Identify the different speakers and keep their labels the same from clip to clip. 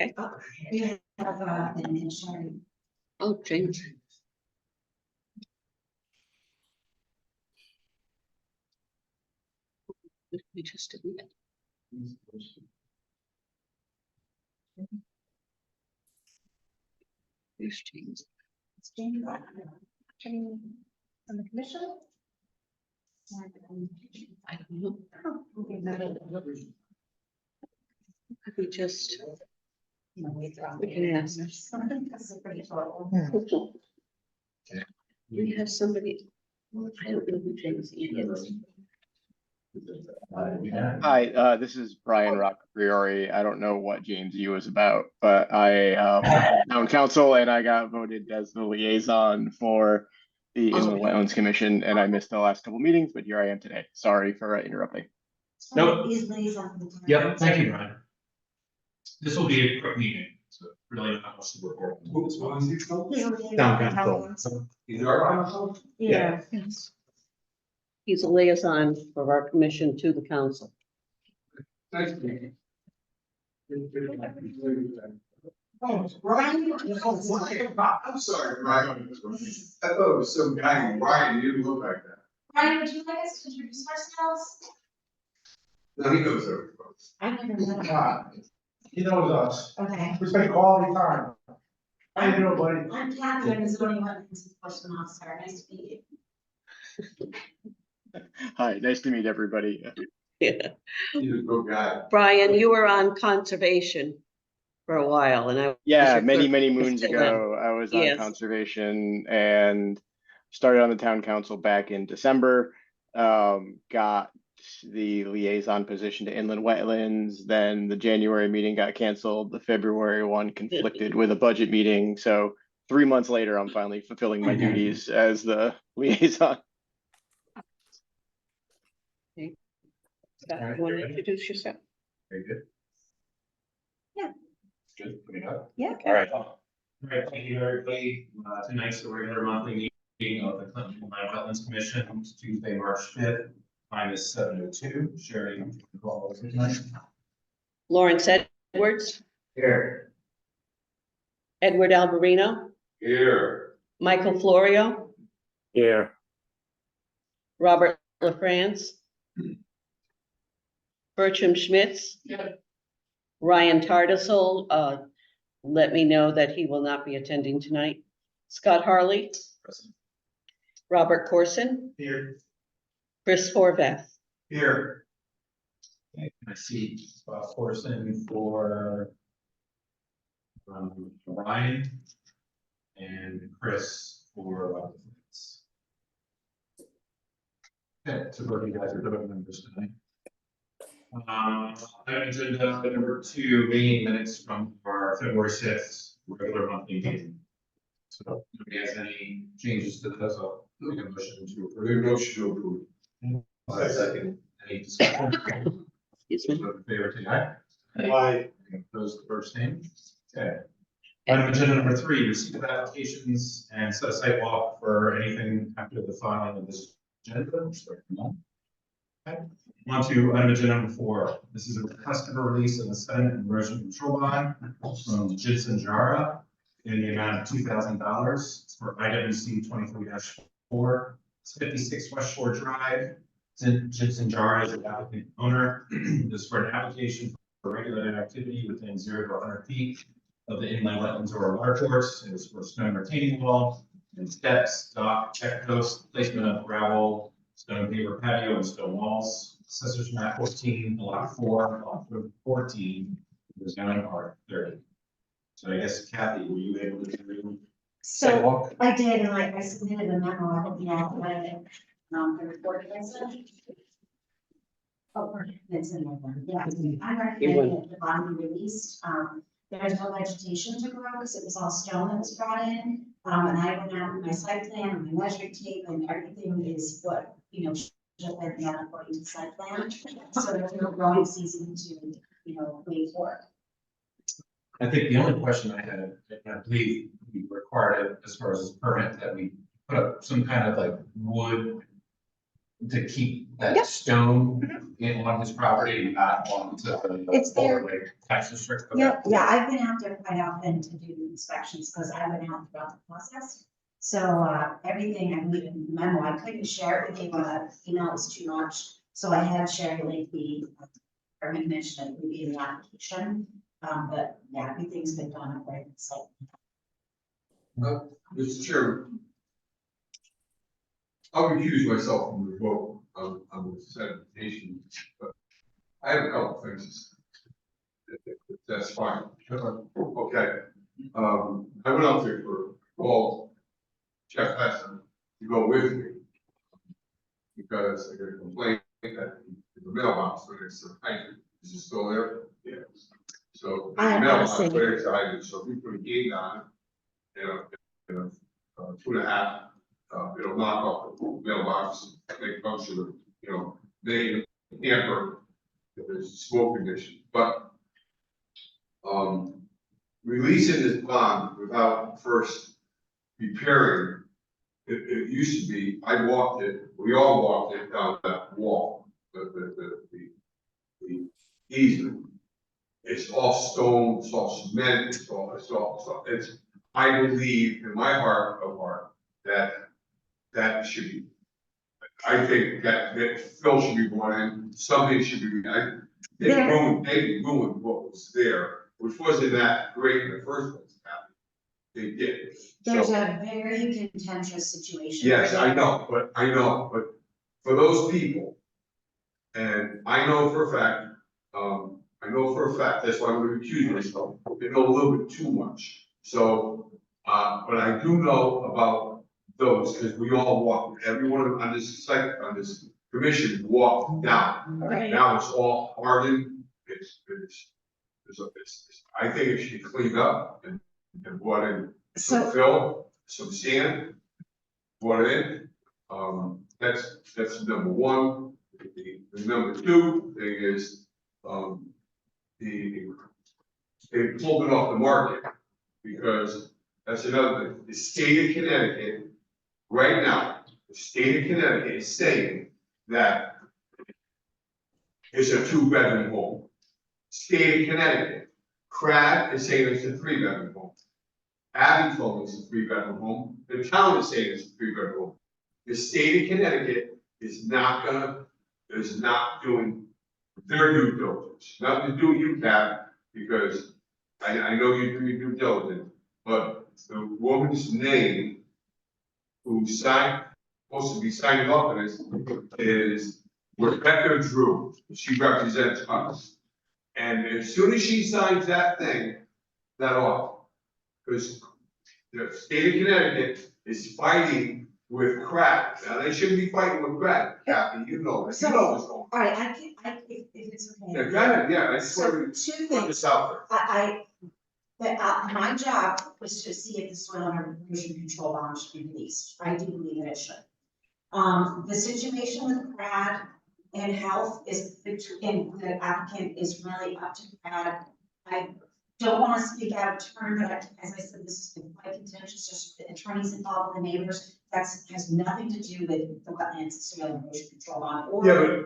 Speaker 1: Okay.
Speaker 2: We have an insurance.
Speaker 1: Oh, James. We just did that. There's James.
Speaker 2: It's Jamie on the commission.
Speaker 1: I don't know.
Speaker 2: Okay,
Speaker 1: We just, we
Speaker 2: we
Speaker 1: can ask. We have somebody, I don't know who James is.
Speaker 3: Hi, this is Brian Rock-Priori. I don't know what James U is about, but I town council and I got voted as the liaison for the Inland Wetlands Commission, and I missed the last couple meetings, but here I am today. Sorry for interrupting.
Speaker 4: Nope.
Speaker 2: Yep.
Speaker 4: Yep, thank you, Ryan. This will be a quick meeting, so really not much to report. Town council.
Speaker 2: Yeah.
Speaker 1: He's a liaison for our commission to the council.
Speaker 5: Nice to meet you.
Speaker 2: Oh, Brian.
Speaker 5: I'm sorry, Brian. I thought it was some guy named Brian. You didn't look like that.
Speaker 2: Brian, would you like us to introduce ourselves?
Speaker 5: No, he knows everybody.
Speaker 2: I never met.
Speaker 6: He knows us.
Speaker 2: Okay.
Speaker 6: We spend quality time. How you doing, buddy?
Speaker 2: I'm Kathy, I'm the zoning wetlands enforcement officer. Nice to meet you.
Speaker 3: Hi, nice to meet everybody.
Speaker 1: Yeah.
Speaker 5: He's a good guy.
Speaker 1: Brian, you were on conservation for a while and I.
Speaker 3: Yeah,
Speaker 1: was your
Speaker 3: many,
Speaker 1: clerk.
Speaker 3: many moons
Speaker 1: Still am.
Speaker 3: ago, I was on
Speaker 1: Yes.
Speaker 3: conservation and started on the town council back in December. Got the liaison position to inland wetlands, then the January meeting got canceled, the February one conflicted with a budget meeting, so 3 months later, I'm finally fulfilling my duties as the liaison.
Speaker 1: Scott, you want to introduce yourself?
Speaker 5: Very good.
Speaker 2: Yeah.
Speaker 5: Good, putting up.
Speaker 2: Yeah.
Speaker 4: All right, thank you, everybody. Tonight's the regular monthly meeting of the Clinton Inland Wetlands Commission, Tuesday, March 5th. Time is 7:02. Sherry, you can call those tonight.
Speaker 1: Lawrence Edwards,
Speaker 5: Here.
Speaker 1: Edward Alberino,
Speaker 5: Here.
Speaker 1: Michael Florio,
Speaker 6: Yeah.
Speaker 1: Robert LaFrance, Bertram Schmitz, Ryan Tardisel, let me know that he will not be attending tonight. Scott Harley, Robert Corson,
Speaker 4: Here.
Speaker 1: Chris Horvath.
Speaker 4: Here. Okay, I see Corson for Ryan and Chris for okay, so both of you guys are voting members tonight. Agenda number 2, meeting minutes from our February 6th regular monthly meeting. So if nobody has any changes to those, I'll make a motion to approve.
Speaker 5: Motion to approve.
Speaker 4: Second. Any discussion?
Speaker 1: Excuse me.
Speaker 4: Those in favor, say aye.
Speaker 6: Aye.
Speaker 4: Those first name. Okay. Item agenda number 3, receipt of applications and set a site walk for anything after the filing of this agenda. Okay. On to item agenda number 4. This is a customer release of the sediment and erosion control bond from Jidson Jara in the amount of $2,000. It's for IWC 23-4. It's 56 West Shore Drive. Jidson Jara is the applicant owner. This is for an application for regulated activity within 0 to 100 feet of the inland wetlands or water course. It is for stone retaining wall and steps, dock, check post, placement of gravel, stone paver patio, and stone walls. Assessors map 14, lot 4, lot 14, the zoning R30. So I guess Kathy, were you able to do
Speaker 2: So
Speaker 4: sidewalk?
Speaker 2: I did, and I submitted a memo, I don't know, the report I sent. Oh, it's in there, yeah, I recommend that the bond be released, there's no vegetation to grow, because it was all stone that was brought in. And I went out with my site plan, and my measuring tape, and everything is what, should have been done according to the site plan. So there's no growing season to, wait for.
Speaker 4: I think the only question I had, and I believe we required it as far as this permit, that we put up some kind of like wood to keep
Speaker 2: Yep.
Speaker 4: that stone in on his property, not on to
Speaker 2: It's there.
Speaker 4: overlay tax district? Okay.
Speaker 2: Yeah, I've been out there quite often to do inspections, because I went out throughout the process. So, everything I needed in the memo, I couldn't share it with you, but email was too much. So I had Sherry link the, or mentioned it would be in the application. But yeah, everything's been done according to the site.
Speaker 5: Mr. Chairman. I'll recuse myself from the vote on the sanitation, but I have a couple things. That's fine. Okay. I went out there for, well, Jeff Heston to go with me. Because I got a complaint that the mailbox where it's hydrant, is it still there? Yeah. So the
Speaker 2: I
Speaker 5: mailbox
Speaker 2: honestly-
Speaker 5: where it's hydrant, so if we put a gate on it, you know, 2.5, it'll knock off the mailbox, make function of, you know, they hamper if there's smoke condition, but releasing this bond without first repairing, it used to be, I walked it, we all walked it down that wall, the easement. It's all stone, it's all cement, it's, I believe in my heart of heart that should be. I think that Phil should be brought in, somebody should be, they ruined what was there, which wasn't that great in the first place. They did.
Speaker 2: There's
Speaker 5: So-
Speaker 2: a very contentious situation.
Speaker 5: Yes, I know, but for those people, and I know for a fact, that's why I'm gonna accuse myself, they know a little bit too much. So, but I do know about those, because we all walked, everyone on this site, on this commission walked down.
Speaker 2: Right.
Speaker 5: Now it's all hardened, I think it should be cleaned up and brought in some
Speaker 2: So,
Speaker 5: fill, some sand, brought it in. That's number one. The number two thing is, they pulled it off the market, because that's another thing. The state of Connecticut, right now, the state of Connecticut is saying that it's a 2-bedroom home. State of Connecticut, Crad is saying it's a 3-bedroom home. Abby told me it's a 3-bedroom home, the town is saying it's a 3-bedroom home. The state of Connecticut is not doing their due diligence, nothing to do with you, Pat, because I know you do your due diligence, but the woman's name who supposed to be signing off on this is Rebecca Drew, she represents us. And as soon as she signs that off, because the state of Connecticut is fighting with crack. Now, they shouldn't be fighting with crack, Kathy, you know this, you know what's going on.
Speaker 2: all right, if it's okay.
Speaker 5: Yeah, go ahead, yeah, I just
Speaker 2: So
Speaker 5: wanted
Speaker 2: two
Speaker 5: to put
Speaker 2: things,
Speaker 5: this out
Speaker 2: my job was to see if the soil and erosion control bond should be released. I do believe that it should. The situation with Brad and health is, and the applicant is really up to Brad. I don't want to speak out of turn, but as I said, this has been quite contentious, just the attorneys involved, the neighbors. Has nothing to do with the wetlands soil and erosion control bond, or
Speaker 5: Yeah,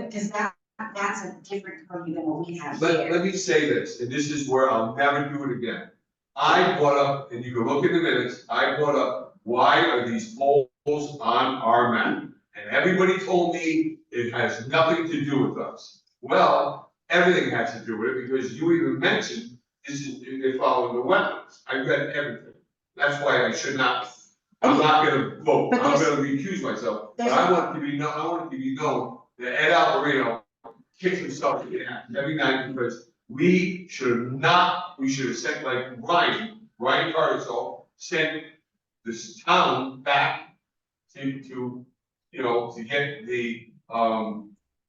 Speaker 2: because that's a different purview than what we have
Speaker 5: but
Speaker 2: here.
Speaker 5: let me say this, and this is where I'll never do it again. I brought up, and you can look in the minutes, I brought up, why are these poles on our map? And everybody told me it has nothing to do with us. Well, everything has to do with it, because you even mentioned they follow the wetlands. I read everything. That's why I should not, I'm not gonna vote,
Speaker 2: But
Speaker 5: I'm
Speaker 2: there's-
Speaker 5: gonna recuse myself, but
Speaker 2: there's-
Speaker 5: I want it to be known that Ed Alvarino kicks himself in the ass every night, because we should have sent like Ryan Cardiso, sent this town back to get the,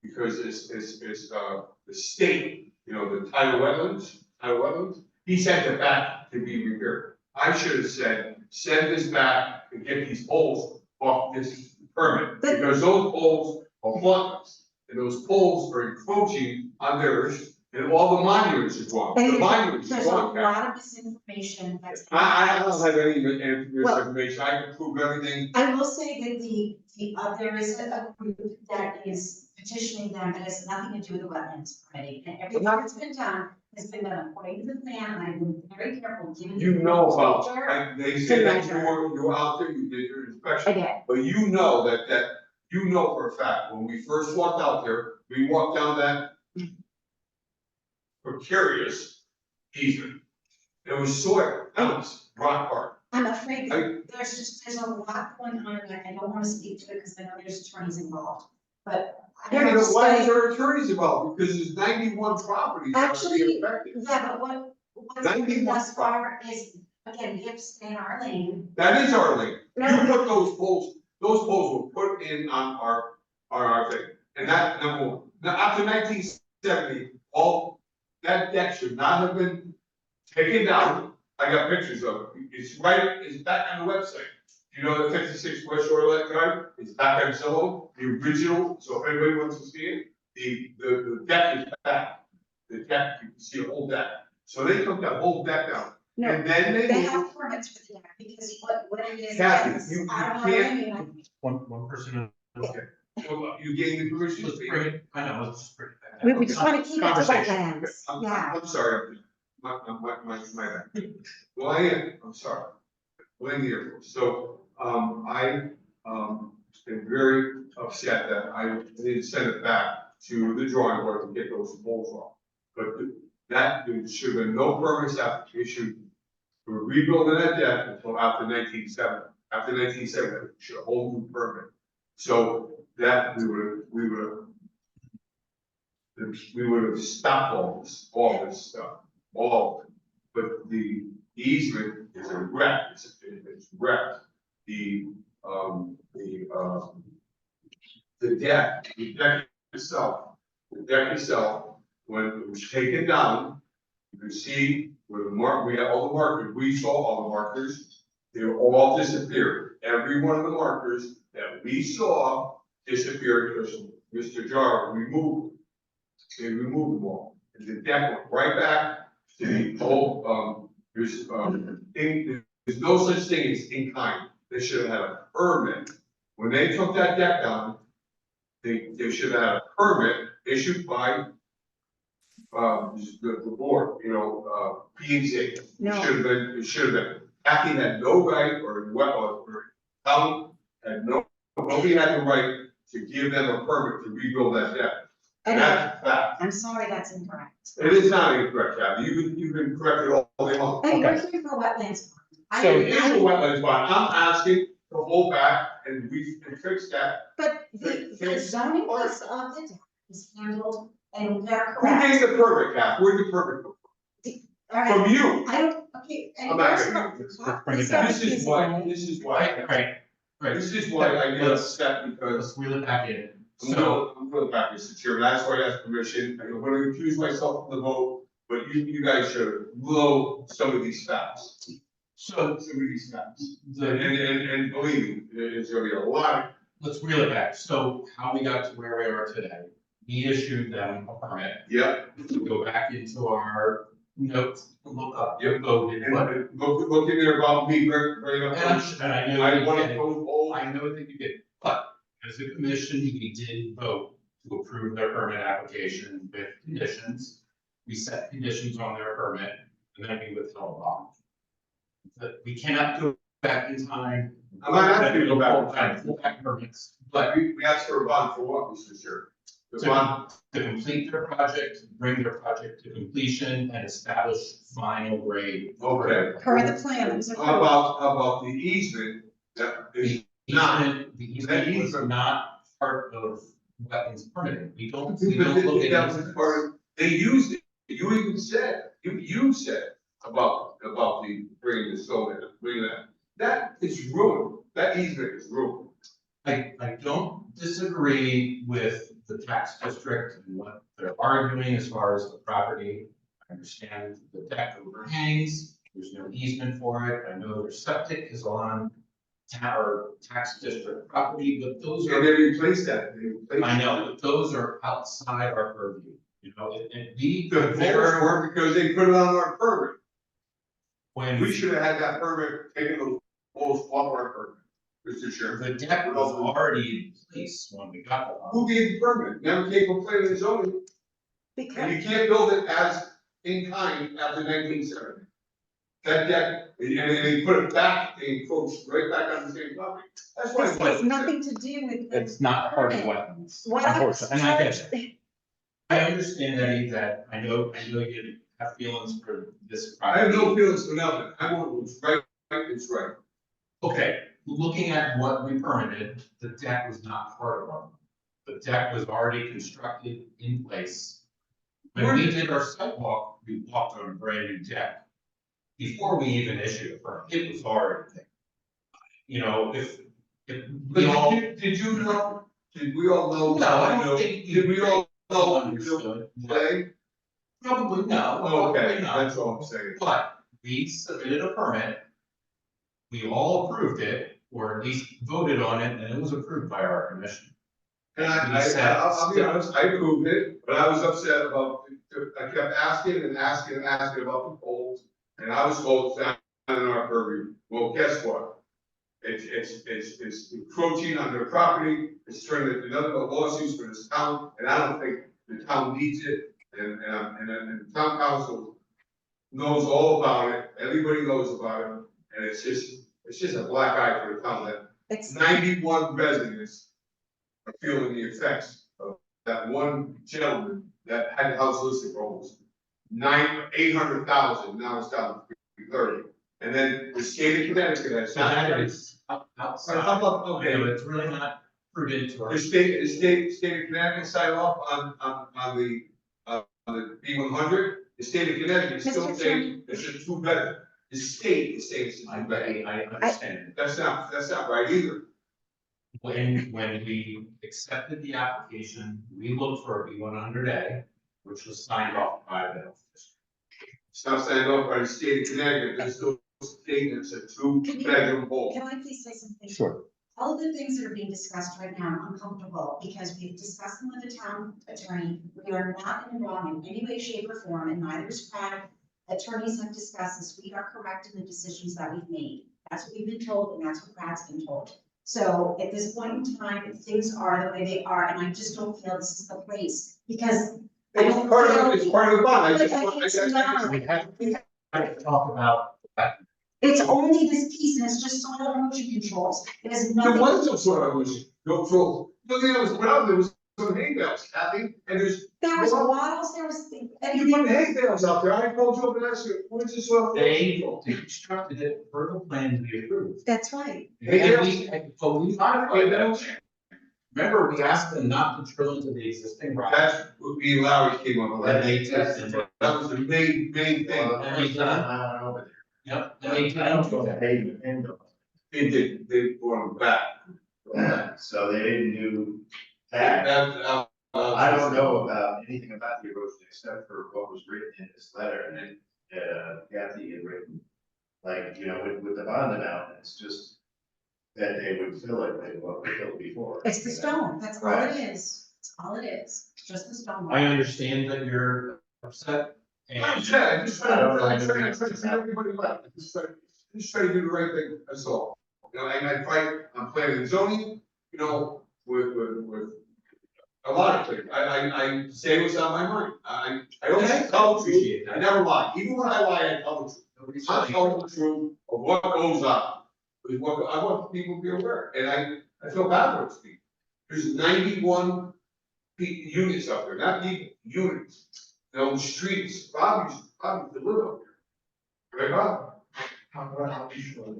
Speaker 5: because it's, the state, the tidal wetlands, he sent it back to be repaired. I should have said, send this back and get these poles off this permit, because those poles are floodless, and those poles are encroaching on theirs, And all the monuments are gone, the monuments are
Speaker 2: There's a
Speaker 5: gone, Kathy.
Speaker 2: lot of misinformation that's.
Speaker 5: I don't have any misinformation, I can prove everything.
Speaker 2: I will say that there is a group that is petitioning them that has nothing to do with the wetlands permitting, and everything that's been done has been done according to the plan, and I've been very careful giving.
Speaker 5: You know about,
Speaker 2: Sure.
Speaker 5: they said that
Speaker 2: measure.
Speaker 5: you were out there, you did your
Speaker 2: I
Speaker 5: inspection,
Speaker 2: did.
Speaker 5: but you know you know for a fact, when we first walked out there, we walked down that precarious easement. It was soil, that was rock hard.
Speaker 2: I'm afraid that there's a lot going on, and I don't wanna speak to it, because I know there's attorneys involved, but. I
Speaker 5: Yeah,
Speaker 2: have
Speaker 5: but
Speaker 2: to
Speaker 5: why is
Speaker 2: say-
Speaker 5: there attorneys involved? Because there's 91 properties that are being
Speaker 2: Actually,
Speaker 5: affected.
Speaker 2: yeah, but what's happened thus far is, again, we have to stay in our lane.
Speaker 5: That is our lane.
Speaker 2: No.
Speaker 5: You put those poles were put in on our thing. And that, number one. Now, after 1970, all, that deck should not have been taken down. I got pictures of it. It's back on the website. You know, the 56 West Shore Drive, it's back on Zillow, the original, so if anybody wants to see it, the deck is back. The deck, you can see a whole deck. So they took that whole deck down.
Speaker 2: No,
Speaker 5: And then
Speaker 2: they
Speaker 5: moved-
Speaker 2: have permits for that, because what it is.
Speaker 5: Kathy,
Speaker 2: is,
Speaker 5: you
Speaker 2: I don't
Speaker 5: can't-
Speaker 2: know, I mean,
Speaker 4: One person.
Speaker 5: So, you gave me permission to
Speaker 4: Let's
Speaker 5: speak.
Speaker 4: bring it, I know, let's just bring it back.
Speaker 2: we just wanna keep it to
Speaker 4: Conversation.
Speaker 2: wetlands, yeah.
Speaker 5: I'm sorry, my bad. Well, I am, I'm sorry. Blame the Air Force. So, I, am very upset that I didn't send it back to the drawing board to get those poles off. But that, there should have been no permits application for rebuilding that deck until after 1970. After 1970, we should have a whole new permit. So that we would have stopped all this stuff, all of it. But the easement is a wreck, it's wrecked. The deck itself, when it was taken down, you can see where we had all the markers, we saw all the markers, they were all disappeared. Every one of the markers that we saw disappeared because Mr. Jar removed them. They removed them all. And the deck went right back to the old, there's no such thing as in kind. They should have had a permit. When they took that deck down, they should have had a permit issued by the board, P and Z.
Speaker 2: No.
Speaker 5: It should have been. Kathy had no right, or town had nobody had the right to give them a permit to rebuild that deck.
Speaker 2: And
Speaker 5: That's a fact.
Speaker 2: I'm sorry, that's incorrect.
Speaker 5: It is not incorrect, Kathy. You can correct it all day long.
Speaker 2: And we're here for wetlands.
Speaker 4: So
Speaker 5: It is a wetlands bond. I'm asking to hold back and we can fix that.
Speaker 2: But the zoning piece of the deck is handled, and they're
Speaker 5: Who gave
Speaker 2: correct.
Speaker 5: the permit, Kathy? Where'd the permit come
Speaker 2: All right,
Speaker 5: from? From you.
Speaker 2: I don't, okay. and
Speaker 5: I'm not
Speaker 2: here's
Speaker 5: gonna-
Speaker 2: what-
Speaker 4: let's
Speaker 2: what
Speaker 4: bring it
Speaker 2: this
Speaker 4: down.
Speaker 2: other
Speaker 5: This is
Speaker 2: piece of
Speaker 5: why,
Speaker 2: it-
Speaker 5: this is
Speaker 4: Right,
Speaker 5: why,
Speaker 4: right.
Speaker 5: this is why I get upset because
Speaker 4: Let's reel it back in.
Speaker 5: I'm
Speaker 4: So,
Speaker 5: going back, Mr. Chairman. That's why I asked permission. I don't want to accuse myself of the vote, but you guys should know some of these facts.
Speaker 4: so
Speaker 5: Some of these facts.
Speaker 4: the,
Speaker 5: And believe me, there's gonna be a lot.
Speaker 4: let's reel it back. So how we got to where we are today. We issued them a permit.
Speaker 5: Yep.
Speaker 4: We go back into our notes, look up,
Speaker 5: Yep.
Speaker 4: voted,
Speaker 5: And
Speaker 4: what,
Speaker 5: look in there about me, bring up.
Speaker 4: and I know.
Speaker 5: I
Speaker 4: you
Speaker 5: want
Speaker 4: did.
Speaker 5: those all.
Speaker 4: I know that you did, but as a commission, we did vote to approve their permit application with conditions. We set conditions on their permit, and then we withheld bond. But we cannot go back in time.
Speaker 5: I'm not asking you to go back in time.
Speaker 4: Full back permits, but
Speaker 5: We asked for a bond for what, Mr. Chair? The bond,
Speaker 4: to complete their project, bring their project to completion and establish final grade.
Speaker 5: okay.
Speaker 2: Per the plan, it was
Speaker 5: How
Speaker 2: approved.
Speaker 5: about the easement that is
Speaker 4: The
Speaker 5: not?
Speaker 4: easement was not part of wetlands permitting. We don't look
Speaker 5: That
Speaker 4: at
Speaker 5: was
Speaker 4: it.
Speaker 5: part of, they used it, you even said, you said about the bringing the solar, bringing that. That is ruined, that easement is ruined.
Speaker 4: I don't disagree with the tax district and what they're arguing as far as the property. I understand the deck overhangs, there's no easement for it, I know their septic is on tax district property, but those
Speaker 5: And
Speaker 4: are,
Speaker 5: they replaced that, they replaced.
Speaker 4: I know, but those are outside our purview. You know, and
Speaker 5: The poles weren't because they put it on our permit.
Speaker 4: when
Speaker 5: We should have had that permit, taken the poles off our permit, Mr. Chairman.
Speaker 4: the deck was already in place when we got the.
Speaker 5: Who gave the permit? Never came from planning and zoning, and you can't build it as in kind after 1970. That deck, and they put it back, they encroached right back on the same property. That's why.
Speaker 2: This has nothing to do with. the
Speaker 4: It's not part of
Speaker 2: permit.
Speaker 4: wetlands,
Speaker 2: What I was
Speaker 4: unfortunately, and I get
Speaker 2: charged-
Speaker 4: it. I understand that I know you have feelings for this
Speaker 5: I have
Speaker 4: property.
Speaker 5: no feelings for nothing. I want what's right, it's right.
Speaker 4: Okay, looking at what we permitted, the deck was not part of it. The deck was already constructed in place. When we did our sidewalk, we walked on a brand new deck. Before we even issued a permit, it was already there. You know, if
Speaker 5: But
Speaker 4: we all.
Speaker 5: did you know, did we all know?
Speaker 4: No, I don't think.
Speaker 5: Did we all know,
Speaker 4: Understood.
Speaker 5: today?
Speaker 4: Probably no.
Speaker 5: Okay,
Speaker 4: probably not.
Speaker 5: that's all I'm saying.
Speaker 4: But we submitted a permit. We all approved it, or at least voted on it, and it was approved by our commission.
Speaker 5: And I'll be honest, I approved it, but I was upset about, I kept asking and asking and asking about the poles. And I was told, it's not in our purview. Well, guess what? It's encroaching on their property, it's turning into another lawsuits for this town, and I don't think the town needs it. And the town council knows all about it, everybody knows about it, and it's just a black eye for the town that
Speaker 2: It's,
Speaker 5: 91 residents are feeling the effects of that one gentleman that had the house listed for almost 800,000, now it's down to 330. And then the state of Connecticut has.
Speaker 4: So that is outside.
Speaker 5: How about,
Speaker 4: You
Speaker 5: okay,
Speaker 4: know, it's really not prudent to our.
Speaker 5: the state of Connecticut signed off on the B100, the state of Connecticut is still
Speaker 2: Mr.
Speaker 5: saying it's a two-bedroom. The state is saying it's a two-bedroom.
Speaker 4: I understand.
Speaker 5: That's not right either.
Speaker 4: When we accepted the application, we looked for a B100A, which was signed off by the health district.
Speaker 5: It's not signed off by the state of Connecticut, there's still stating it's a two-bedroom home.
Speaker 2: can I please say something?
Speaker 4: Sure.
Speaker 2: All of the things that are being discussed right now, I'm uncomfortable because we've discussed them with the town attorney. We are not in the wrong in any way, shape or form, and neither is Craig. Attorneys have discussed this. We are correct in the decisions that we've made. That's what we've been told, and that's what Brad's been told. So at this point in time, things are the way they are, and I just don't feel this is the place because. I don't feel-
Speaker 5: It's part of the bond, I
Speaker 2: But
Speaker 5: just.
Speaker 2: it's not.
Speaker 4: We have to talk about that.
Speaker 2: It's only this piece, and it's just soil erosion controls. It has
Speaker 5: There
Speaker 2: nothing.
Speaker 5: was no sort of illusion, no trouble. The thing that was put out, there was some hay bales, Kathy, and there's.
Speaker 2: There was wattles, there was.
Speaker 5: You put hay bales out there, I called you up and asked you, where's this soil?
Speaker 4: They constructed it per the plan we approved.
Speaker 2: That's right.
Speaker 4: But we modified that. Remember, we asked them not to drill into the existing rock.
Speaker 5: That's what me and Larry came up with.
Speaker 4: And they tested it.
Speaker 5: That was the main thing.
Speaker 4: And they did. Yep, and they did.
Speaker 5: They brought them back.
Speaker 7: So they didn't do that. I don't know about anything about the erosion except for what was written in this letter, and then, Kathy had written, like, you know, with the bond amount, it's just that they would fill it with what we filled before.
Speaker 2: It's the
Speaker 7: you know?
Speaker 2: stone, that's all
Speaker 7: Right.
Speaker 2: it is. That's all it is, just the stone.
Speaker 4: I understand that you're upset and.
Speaker 5: I'm sad, I just try to treat everybody well, just try to do the right thing, that's all. You know, and I fight on planning and zoning, you know, with a lot of things. I say what's on my mind. I always tell the truth.
Speaker 4: Appreciate that.
Speaker 5: I never lie. Even when I lie, I tell the truth. I'm telling the truth of what goes on. Is what, I want people to be aware, and I feel bad for those people. There's 91 units up there, not people, units. You know, streets, Bobby's to live up there. Right, Bob?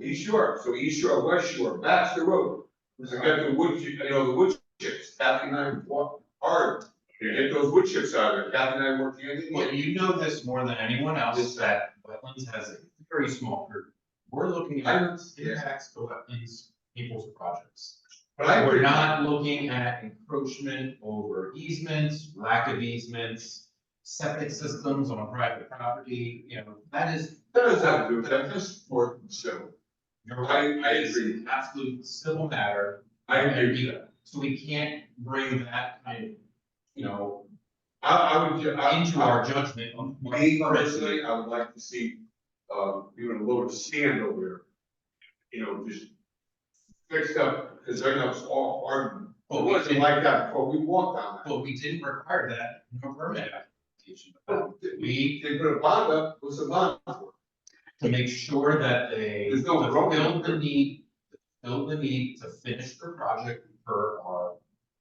Speaker 5: East Shore, so East Shore, West Shore, Baxter Road. I got the wood, you know, the wood chips, Kathy and I walked hard to get those wood chips out of there, Kathy and I worked hand in
Speaker 4: Well,
Speaker 5: hand.
Speaker 4: you know this more than anyone else, that Wetlands has a very small group. We're looking
Speaker 5: I
Speaker 4: at
Speaker 5: know, yeah.
Speaker 4: impacts to wetlands, people's projects.
Speaker 5: But I
Speaker 4: We're
Speaker 5: agree.
Speaker 4: not looking at encroachment over easements, lack of easements, septic systems on private property, you know, that is.
Speaker 5: That doesn't have to do with that, that's for civil.
Speaker 4: You're right,
Speaker 5: I
Speaker 4: it is
Speaker 5: agree.
Speaker 4: an absolute civil matter.
Speaker 5: I agree
Speaker 4: And
Speaker 5: with
Speaker 4: we-
Speaker 5: that.
Speaker 4: So we can't bring that kind of, you know,
Speaker 5: I would,
Speaker 4: into our judgment on what
Speaker 5: me
Speaker 4: permits
Speaker 5: personally, I would like to see, even a little sand over there. You know, just fixed up, because they're not all hard. It wasn't like that before we walked down that.
Speaker 4: But we didn't require that in our permit application.
Speaker 5: They put a bond up, what's a bond for?
Speaker 4: To make sure that they
Speaker 5: There's no road.
Speaker 4: fulfill the need to finish the project per our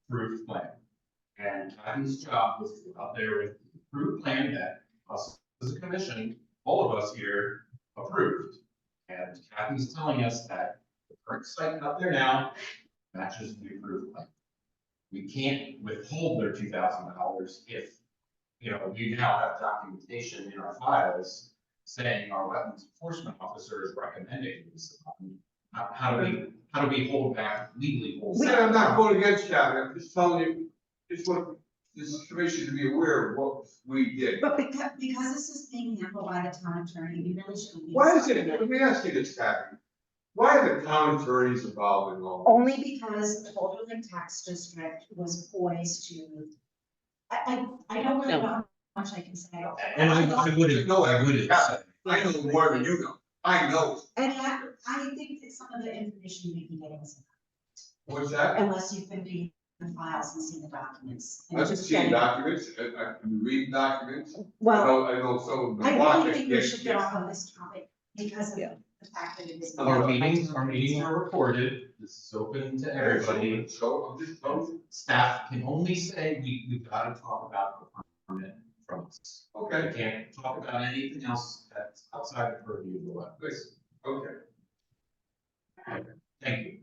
Speaker 4: approved plan. And Kathy's job was to go out there with the approved plan that us as a commission, all of us here approved. And Kathy's telling us that the current site out there now matches the approved plan. We can't withhold their $2,000 if, you know, you now have documentation in our files saying our wetlands enforcement officer is recommending this. How do we hold back legally?
Speaker 5: I'm not going against that, I'm just telling you, just what this commission to be aware of what we did.
Speaker 2: But because this is being handled by the town attorney, we really shouldn't be.
Speaker 5: Why is it, let me ask you this, Kathy, why are the town attorneys involved in all?
Speaker 2: Only because the Boulder Lake Tax District was poised to. I don't really know how much I can say.
Speaker 4: And I wouldn't know, I wouldn't say.
Speaker 5: I know more than you know, I know.
Speaker 2: And I think that some of the information you may be getting is,
Speaker 5: What's that?
Speaker 2: unless you've been reading the files and seen the documents. and
Speaker 5: I've
Speaker 2: just
Speaker 5: seen
Speaker 2: getting-
Speaker 5: documents, I can read documents,
Speaker 2: Well,
Speaker 5: I know some of them.
Speaker 2: I
Speaker 5: watch
Speaker 2: really
Speaker 5: it,
Speaker 2: think we
Speaker 5: yes,
Speaker 2: should get
Speaker 5: yes.
Speaker 2: off on this topic because of
Speaker 1: Yeah.
Speaker 2: the fact that it is.
Speaker 4: Our meetings are recorded, this is open to everybody.
Speaker 5: So I'm just telling you,
Speaker 4: Staff can only say, we've got to talk about the permit from us.
Speaker 5: okay,
Speaker 4: We can't talk about anything else that's outside the purview of the wetlands.
Speaker 5: okay,
Speaker 4: Thank you.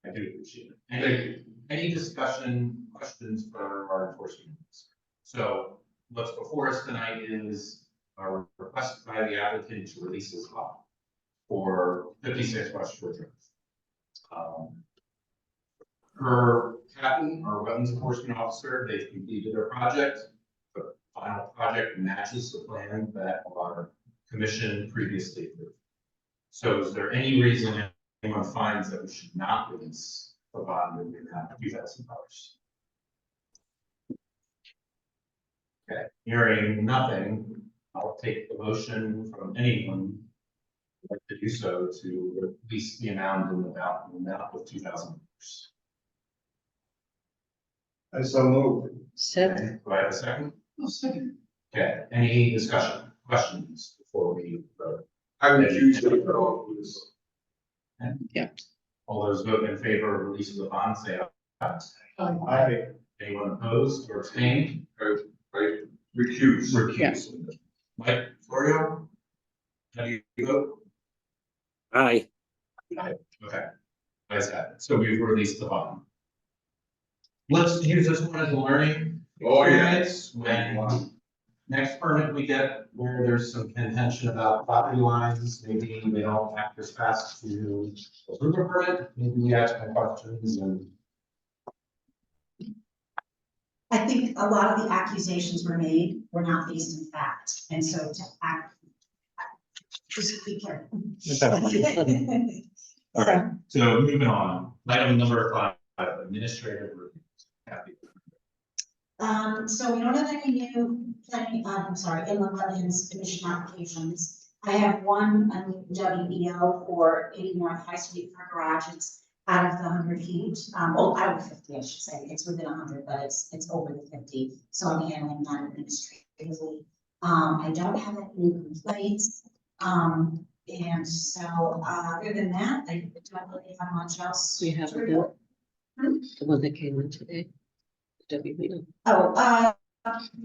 Speaker 4: I do appreciate it.
Speaker 5: thank you.
Speaker 4: Any discussion, questions for our enforcement officer? So what's before us tonight is a request by the applicant to release his lot for 56 West Shore Drive. Per Captain, our wetlands enforcement officer, they've completed their project. The final project matches the plan that our commission previously approved. So is there any reason anyone finds that we should not release the bond in that $2,000? Okay, hearing nothing, I'll take the motion from anyone who'd like to do so to release the amount of $2,000.
Speaker 6: I so move.
Speaker 1: Second.
Speaker 4: Do I have a second? Okay, any discussion, questions before we vote?
Speaker 5: I would choose to go with this.
Speaker 4: All those voting in favor of release of the bond, say aye.
Speaker 6: I,
Speaker 4: Anyone opposed or abstained?
Speaker 5: Right, recuse.
Speaker 4: Recused. Mike Florio? How do you vote?
Speaker 6: Aye.
Speaker 4: Okay. Nice have it. So we've released the bond. Let's use this one as a learning.
Speaker 5: Oh, yeah.
Speaker 4: experience. When next permit we get where there's some contention about property lines, maybe they don't act as fast to approve a permit, maybe we ask my questions and.
Speaker 2: I think a lot of the accusations were made were not based in fact, and so to act. Just be careful.
Speaker 4: All right, so moving on, item number 5, administrative review. Kathy.
Speaker 2: So we don't have any new planning, inland wetlands commission applications. I have one WEO for 80 North High Street for garages out of the 100 feet, out of 50, I should say. It's within 100, but it's over the 50. So I'm handling that administratively. I don't have any new complaints. And so, other than that, I don't really have much else.
Speaker 1: We have
Speaker 2: to
Speaker 1: a
Speaker 2: report.
Speaker 1: bill, the one that came in today. WBO.
Speaker 2: Oh, yeah,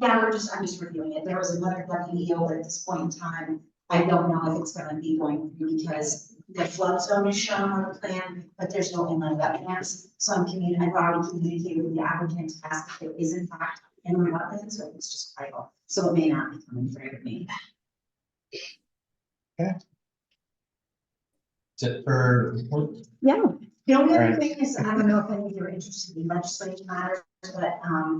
Speaker 2: I'm just reviewing it. There was another WEO, but at this point in time, I don't know if it's gonna be going through because the flood zone is shown on the plan, but there's no inland wetlands. So I've already communicated with the applicant to ask if there is in fact inland wetlands, or if it's just tribal. So it may not be coming through with me.
Speaker 4: Is it for report?
Speaker 2: Yeah. The only other
Speaker 4: Alright.
Speaker 2: thing is, I don't know if any of you are interested in legislative matters, but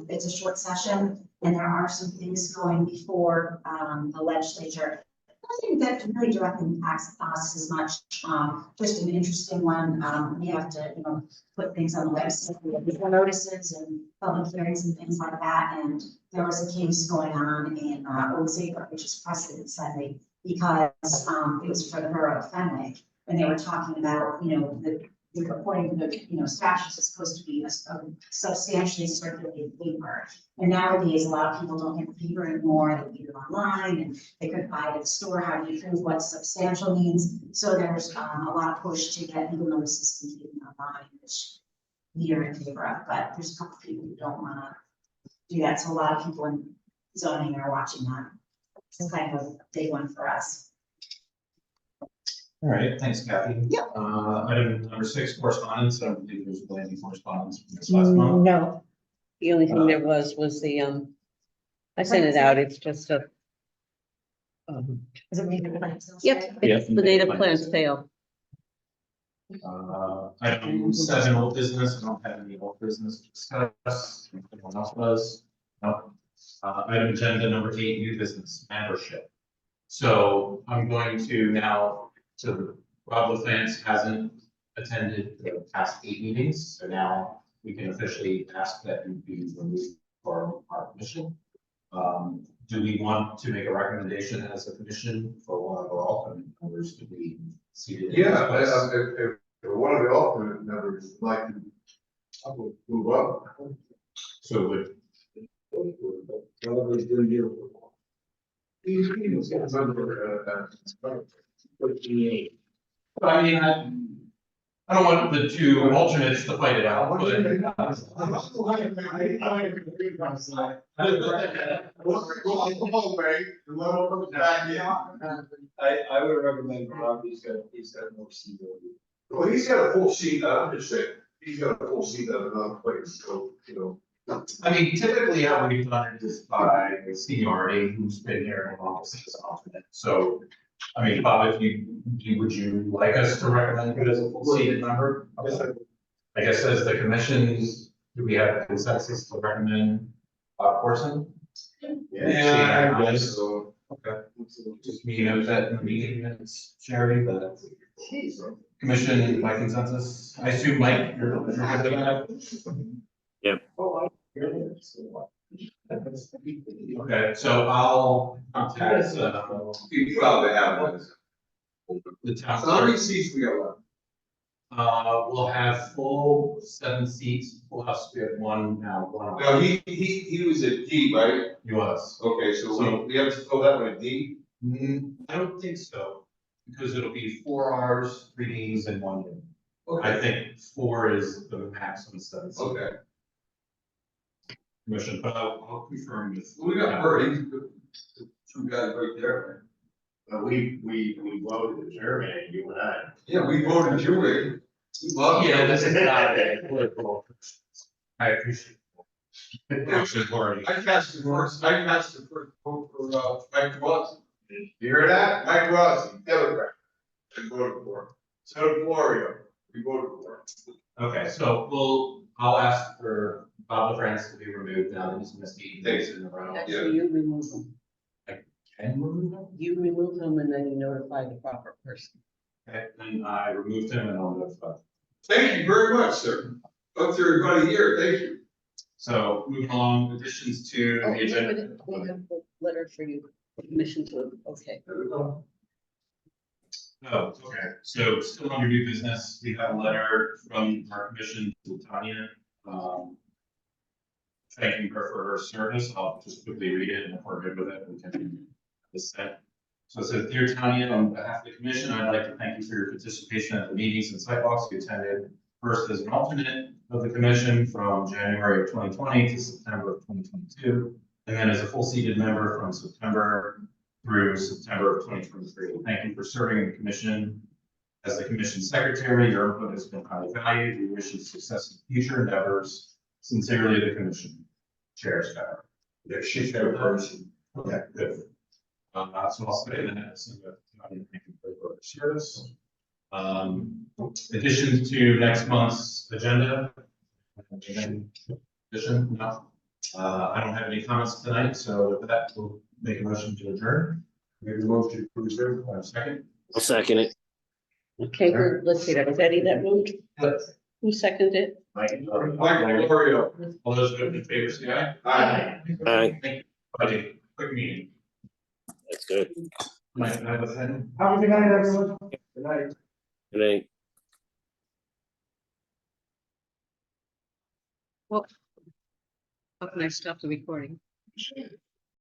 Speaker 2: it's a short session and there are some things going before the legislature. I think that really directly impacts us as much, just an interesting one, we have to, put things on the website, we have legal notices and public hearings and things like that, and there was a case going on in, Old Saybrook, which is precedent setting, because, it was for the borough of Fenwick, and they were talking about, according to the, statutes, is supposed to be a substantially circulated paper. And nowadays, a lot of people don't get the paper anymore, they read it online, and they could buy it at the store. How do you prove what substantial means? So there's, a lot of push to get legal notices completed online, which we are in favor of, but there's a couple of people who don't wanna do that, so a lot of people in zoning are watching that. It's kind of a big one for us.
Speaker 4: All right, thanks, Kathy.
Speaker 2: Yep.
Speaker 4: Item number 6, correspondence. I don't believe there's been any correspondence from this last month.
Speaker 1: No. The only thing there was the, I sent it out, it's just a.
Speaker 2: Is it native plant sales?
Speaker 1: Yep,
Speaker 4: Yeah.
Speaker 1: it's the native plant sale.
Speaker 4: Item 7, old business. I don't have any old business to discuss. Anyone else does? No. Item agenda number 8, new business membership. So I'm going to now, so Rob LaFrance hasn't attended the past 8 meetings, so now we can officially ask that he be removed from our commission. Do we want to make a recommendation as a commission for one of our alternate members to be seated?
Speaker 5: Yeah, if one of the alternate members would like to move up.
Speaker 4: So would,
Speaker 5: Whatever he's doing here. He's a member,
Speaker 4: I mean, I don't want the 2 alternates to fight it out, but.
Speaker 6: I would recommend Rob, he's got more seniority.
Speaker 5: Well, he's got a full seat, I'm just saying, he's got a full seat at another place, so,
Speaker 4: I mean, typically how we've done it is by seniority, who's been here in office as an alternate. So, I mean, Bob, would you like us to recommend you as a full seated member? I guess as the commissions, do we have consensus to recommend Bob Corson?
Speaker 5: yeah, I guess so.
Speaker 4: Okay. Just me note that in the meeting minutes, Sherry, but commission by consensus. I assume Mike, you're good with that? Okay, so I'll contact,
Speaker 5: Be proud to have one.
Speaker 4: the town
Speaker 5: So how many
Speaker 4: clerk.
Speaker 5: seats we got left?
Speaker 4: We'll have full 7 seats, plus we have one now, one.
Speaker 5: No, he was at D, right?
Speaker 4: He was.
Speaker 5: Okay, so we have to fill that one at D?
Speaker 4: I don't think so, because it'll be 4 Rs, 3 Ds, and 1 D. I
Speaker 5: Okay,
Speaker 4: think 4 is the maximum 7 seats.
Speaker 5: okay.
Speaker 4: Commission, but I'll confirm with.
Speaker 5: We got Murray, the 2 guys right there.
Speaker 7: But we voted to terminate, you and I.
Speaker 5: Yeah, we voted you in. We love you.
Speaker 4: Yeah, this is not a political. I appreciate it. Motion already.
Speaker 5: I cast the first vote for, Mike Rossi. You hear that? Mike Rossi, Democrat. We voted for him. So did Florio, we voted for him.
Speaker 4: Okay, so I'll ask for Bob LaFrance to be removed now that he's missed 8 days in a row.
Speaker 1: Actually, you remove them.
Speaker 4: Can remove him?
Speaker 1: You remove them and then you notify the proper person.
Speaker 4: Okay, then I removed him and I'll notify.
Speaker 5: Thank you very much, sir. Up to everybody here, thank you.
Speaker 4: So moving along, additions to
Speaker 1: Oh,
Speaker 4: the agenda.
Speaker 1: we have a letter for you, permission to, okay.
Speaker 5: There we go.
Speaker 4: Oh, okay, so still under new business, we have a letter from our commission to Tanya. Thanking her for her service. I'll just quickly read it, and if we're good with it, we can dissent. So it says, "Dear Tanya, on behalf of the commission, I'd like to thank you for your participation at the meetings and sidewalks you attended. First as an alternate of the commission from January of 2020 to September of 2022, and then as a full seated member from September through September of 2023. Thank you for serving in the commission. As the commission secretary, your input has been highly valued. We wish you success in future endeavors. Sincerely, the commission." Chair Scott.
Speaker 5: Yeah, she's got a person.
Speaker 4: Okay, good. So I'll say that, so that I didn't thank you for your service. Additions to next month's agenda. Addition, no. I don't have any comments tonight, so with that, we'll make a motion to adjourn. Make a motion to reserve, second.
Speaker 8: I'll second it.
Speaker 1: Okay, let's see, that was Eddie that moved. Who seconded it?
Speaker 7: Mike.
Speaker 5: Gloria.
Speaker 4: All those in favor say aye.
Speaker 5: Aye.
Speaker 8: Aye.
Speaker 4: Thank you, buddy, quick meeting.
Speaker 8: That's good.
Speaker 4: Mike, can I have a pen?
Speaker 6: Have a good night, everyone. Good night.
Speaker 8: Good night.
Speaker 1: Well, how can I stop the recording?